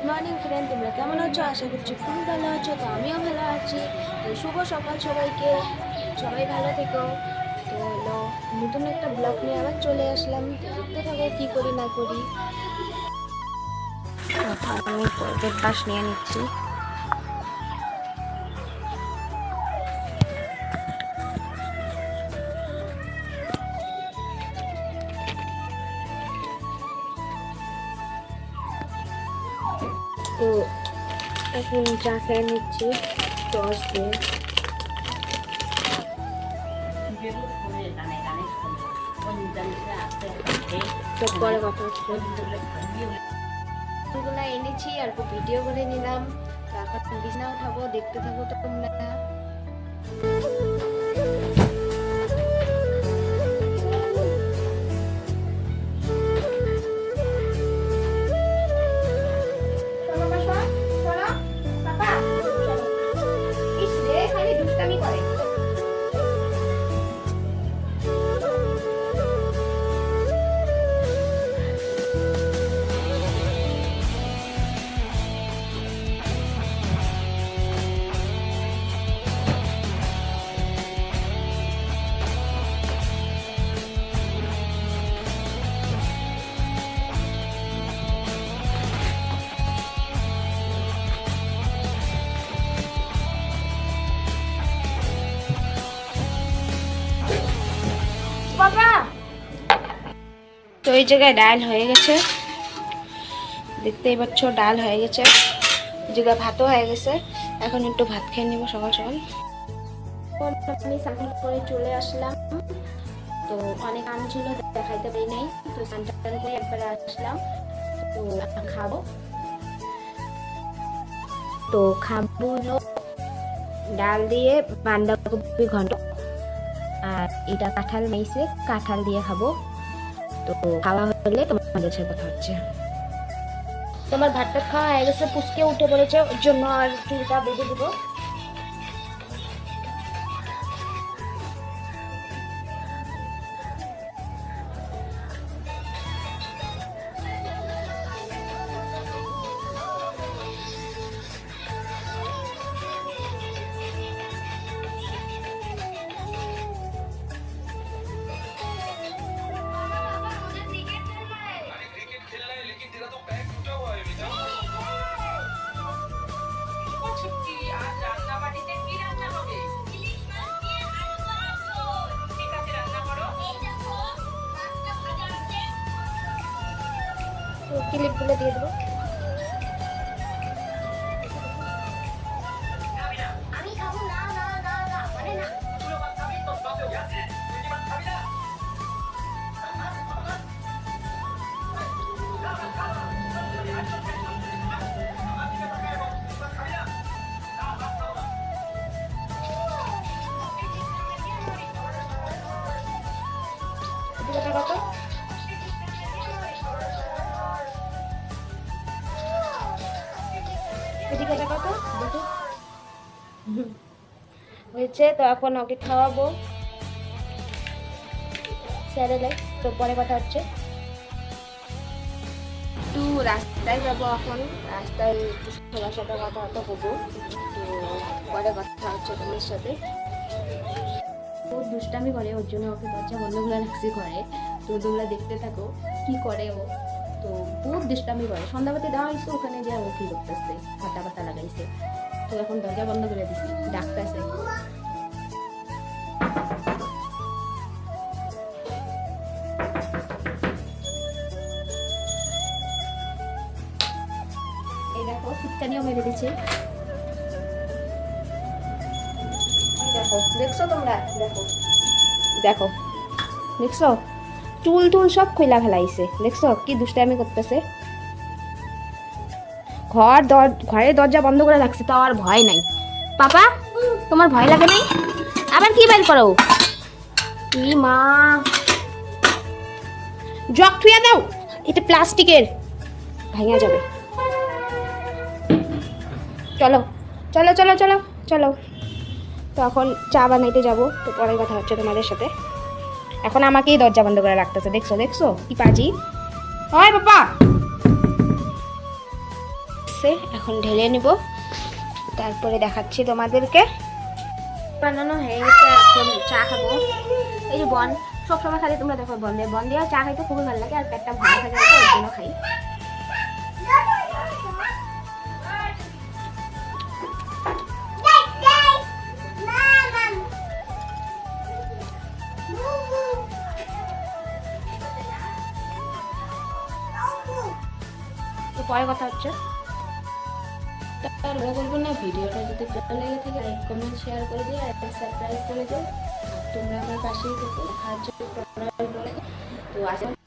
Morning friend, তোমরা কেমন আছো? আশা করছি খুবই ভালো আছো। তো আমিও ভালো আছি। তো শুভ সকাল সবাইকে, সবাই ভালো থেকো। তো হলো নতুন একটা ব্লগ নিয়ে আবার চলে আসলাম। তো দেখতে থাকো কী করি না করি। আমি পর্বত বাস নিয়ে নিচ্ছি। তো এখন চা খেয়ে নিচ্ছি টস দিয়ে। তো পরে কথা হচ্ছে। ফুলগুলো এনেছি আর ভিডিও করে নিলাম। তো এখন বিছানা উঠাবো, দেখতে থাকো তো তোমরা। তো এই জায়গায় ডাল হয়ে গেছে, দেখতেই পাচ্ছ ডাল হয়ে গেছে। এই জায়গায় ভাতও হয়ে গেছে। এখন একটু ভাত খেয়ে নিব সকাল সকাল। আমি স্নান করে চলে আসলাম। তো অনেক কাম ছিল, দেখাইতে পারি নাই। তো স্নান টান করে একবার আসলাম। তো খাবো হলো ডাল দিয়ে বাঁধাকপি ঘন্ট, আর এটা কাঁঠাল মাইছে, কাঁঠাল দিয়ে খাবো। তো খাওয়া হলে তোমাদের সাথে কথা হচ্ছে। তোমার ভাতটা খাওয়া হয়ে গেছে, পুচকে উঠে পড়েছে, ওর জন্য আর চুলটা বেঁধে দিব। ক্লিপগুলো দিয়ে দেবো। হয়েছে, তো এখন ওকে খাওয়াবো স্যারেলাই। তো পরে কথা হচ্ছে। একটু রাস্তায় যাবো, এখন রাস্তায় একটু সবার সাথে কথা বলবো। তো পরে কথা হচ্ছে তোমার সাথে। খুব দুষ্টামি করে, ওর জন্য ওকে দরজা বন্ধ করে রাখছি করে। তো তোমরা দেখতে থাকো কি করে ও। তো খুব দুষ্টামি করে। সন্ধ্যাবাতি দেওয়া হয়েছে, ওখানে যে ও কি করতেছে, হাতা পাতা লাগাইছে। তো এখন দরজা বন্ধ করে দিছি, ডাকতেছে। এই দেখো ফুটকানিও মেরে দিচ্ছে। দেখো, দেখছো তোমরা? দেখো দেখো, দেখছো চুল টুল সব খোলা ফেলাইছে। দেখছো কি দুষ্টামি করতেছে। ঘরের দরজা বন্ধ করে রাখছে, তো আর ভয় নাই। পাপা, তোমার ভয় লাগে নাই? আবার কি বের করো? কি মা, জগ থুয়া দাও, এটা প্লাস্টিকের, ভাঙা যাবে। চলো চলো চলো চলো চলো। তো এখন চা বানাইতে যাবো। তো পরে কথা হচ্ছে তোমাদের সাথে। এখন আমাকেই দরজা বন্ধ করে রাখতেছে। দেখছো দেখছো কি পাজি হয় বাবা। এসছে, এখন ঢেলে নিব, তারপরে দেখাচ্ছি তোমাদেরকে। বানানো হয়ে গেছে, এখন চা খাবো। এই যে বন সবসময় খালি তোমরা দেখো বন দিয়ে চা খাইতে খুবই ভালো লাগে, আর পেটটা ভালো থাকে ওর জন্য খাই। পরে কথা হচ্ছে। আর বলবো না, ভিডিওটা যদি ভালো লেগে থাকে লাইক কমেন্ট শেয়ার করে দিও আর সাবস্ক্রাইব করে দিও। তোমরা আমার পাশেই থেকো, সাহায্য করার বলে। তো আজকে